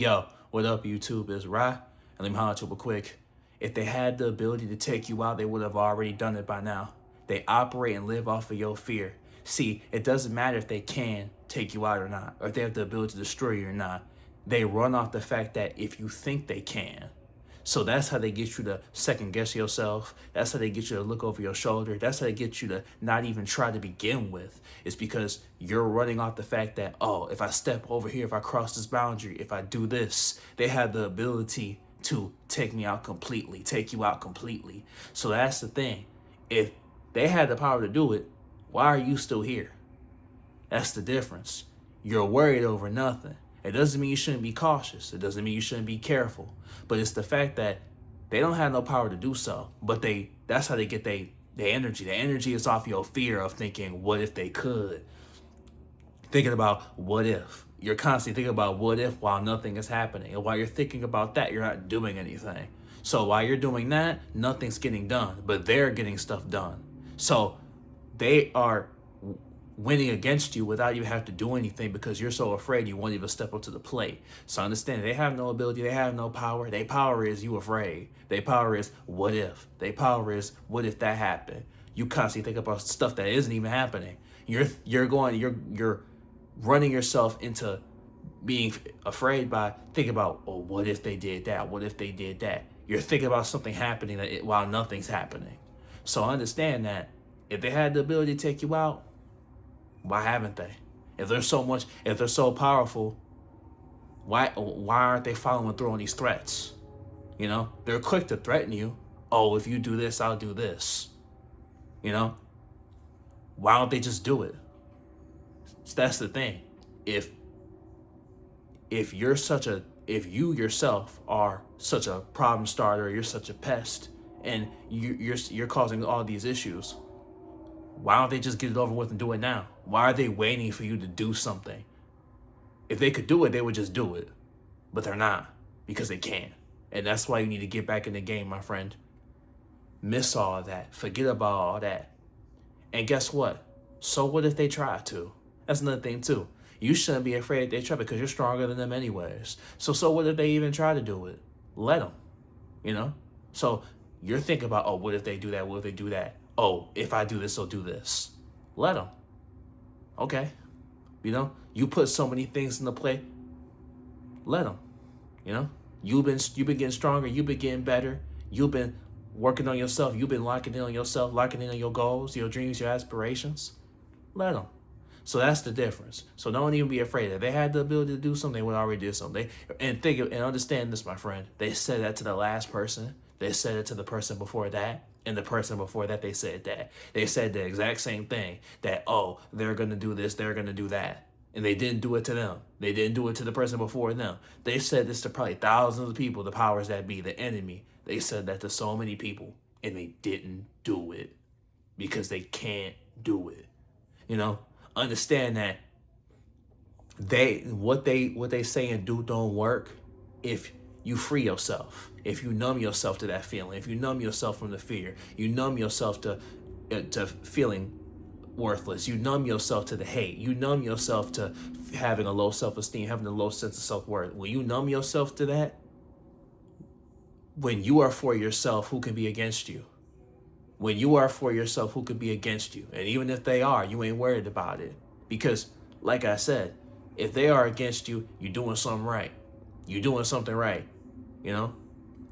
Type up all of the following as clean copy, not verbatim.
Yo, what up, YouTube? It's Rye, and let me holler at you real quick. If they had the ability to take you out, they would have already done it by now. They operate and live off of your fear. See, it doesn't matter if they can take you out or not, or if they have the ability to destroy you or not. They run off the fact that if you think they can. So that's how they get you to second guess yourself. That's how they get you to look over your shoulder. That's how they get you to not even try to begin with. It's because you're running off the fact that, oh, if I step over here, if I cross this boundary, if I do this, they have the ability to take me out completely, take you out completely. So that's the thing. If they had the power to do it, why are you still here? That's the difference. You're worried over nothing. It doesn't mean you shouldn't be cautious. It doesn't mean you shouldn't be careful. But it's the fact that they don't have no power to do so. But that's how they get their energy. The energy is off your fear of thinking, what if they could? Thinking about what if. You're constantly thinking about what if while nothing is happening. And while you're thinking about that, you're not doing anything. So while you're doing that, nothing's getting done. But they're getting stuff done. So they are winning against you without you have to do anything because you're so afraid you won't even step up to the plate. So understand, they have no ability, they have no power. Their power is you afraid. Their power is what if. Their power is what if that happened. You constantly think about stuff that isn't even happening. You're running yourself into being afraid by thinking about, oh, what if they did that? What if they did that? You're thinking about something happening while nothing's happening. So understand that if they had the ability to take you out, why haven't they? If they're so powerful, why aren't they following through on these threats? You know, they're quick to threaten you. Oh, if you do this, I'll do this. You know, why don't they just do it? So that's the thing. If you yourself are such a problem starter, you're such a pest, and you're causing all these issues, why don't they just get it over with and do it now? Why are they waiting for you to do something? If they could do it, they would just do it. But they're not, because they can't. And that's why you need to get back in the game, my friend. Miss all of that. Forget about all that. And guess what? So what if they try to? That's another thing too. You shouldn't be afraid if they try because you're stronger than them anyways. So what if they even try to do it? Let them, you know? So you're thinking about, oh, what if they do that? What if they do that? Oh, if I do this, they'll do this. Let them. Okay. You know, you put so many things into play. Let them. You know, you've been getting stronger. You've been getting better. You've been working on yourself. You've been locking in on yourself, locking in on your goals, your dreams, your aspirations. Let them. So that's the difference. So don't even be afraid. If they had the ability to do something, they would already do something. And understand this, my friend. They said that to the last person. They said it to the person before that. And the person before that, they said that. They said the exact same thing. That, oh, they're going to do this, they're going to do that. And they didn't do it to them. They didn't do it to the person before them. They said this to probably thousands of people, the powers that be, the enemy. They said that to so many people. And they didn't do it. Because they can't do it. You know? Understand that what they say and do don't work if you free yourself, if you numb yourself to that feeling, if you numb yourself from the fear, you numb yourself to feeling worthless, you numb yourself to the hate, you numb yourself to having a low self-esteem, having a low sense of self-worth. When you numb yourself to that, when you are for yourself, who can be against you? When you are for yourself, who could be against you? And even if they are, you ain't worried about it. Because, like I said, if they are against you, you're doing something right. You're doing something right. You know?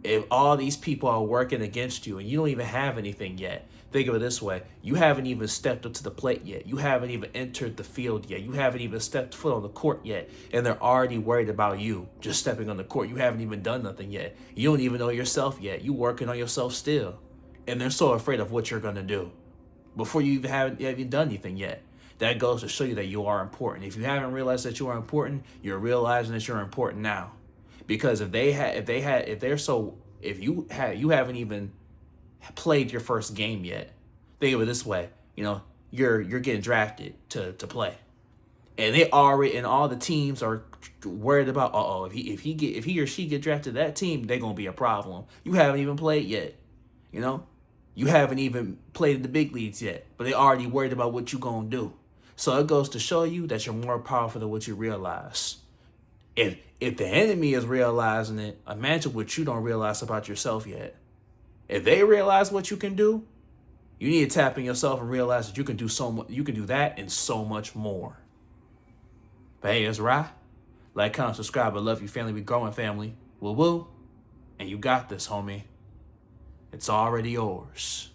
If all these people are working against you and you don't even have anything yet, think of it this way. You haven't even stepped up to the plate yet. You haven't even entered the field yet. You haven't even stepped foot on the court yet. And they're already worried about you just stepping on the court. You haven't even done nothing yet. You don't even know yourself yet. You working on yourself still. And they're so afraid of what you're going to do before you even haven't done anything yet. That goes to show you that you are important. If you haven't realized that you are important, you're realizing that you're important now. Because if you haven't even played your first game yet, think of it this way, you know, you're getting drafted to play. And all the teams are worried about, if he or she get drafted to that team, they're going to be a problem. You haven't even played yet, you know? You haven't even played in the big leagues yet, but they already worried about what you gonna do. So it goes to show you that you're more powerful than what you realize. If the enemy is realizing it, imagine what you don't realize about yourself yet. If they realize what you can do, you need to tap in yourself and realize that you can do so much. You can do that and so much more. But hey, it's Rye. Like, comment, subscribe. I love you, family. We growing, family. Woo woo. And you got this, homie. It's already yours.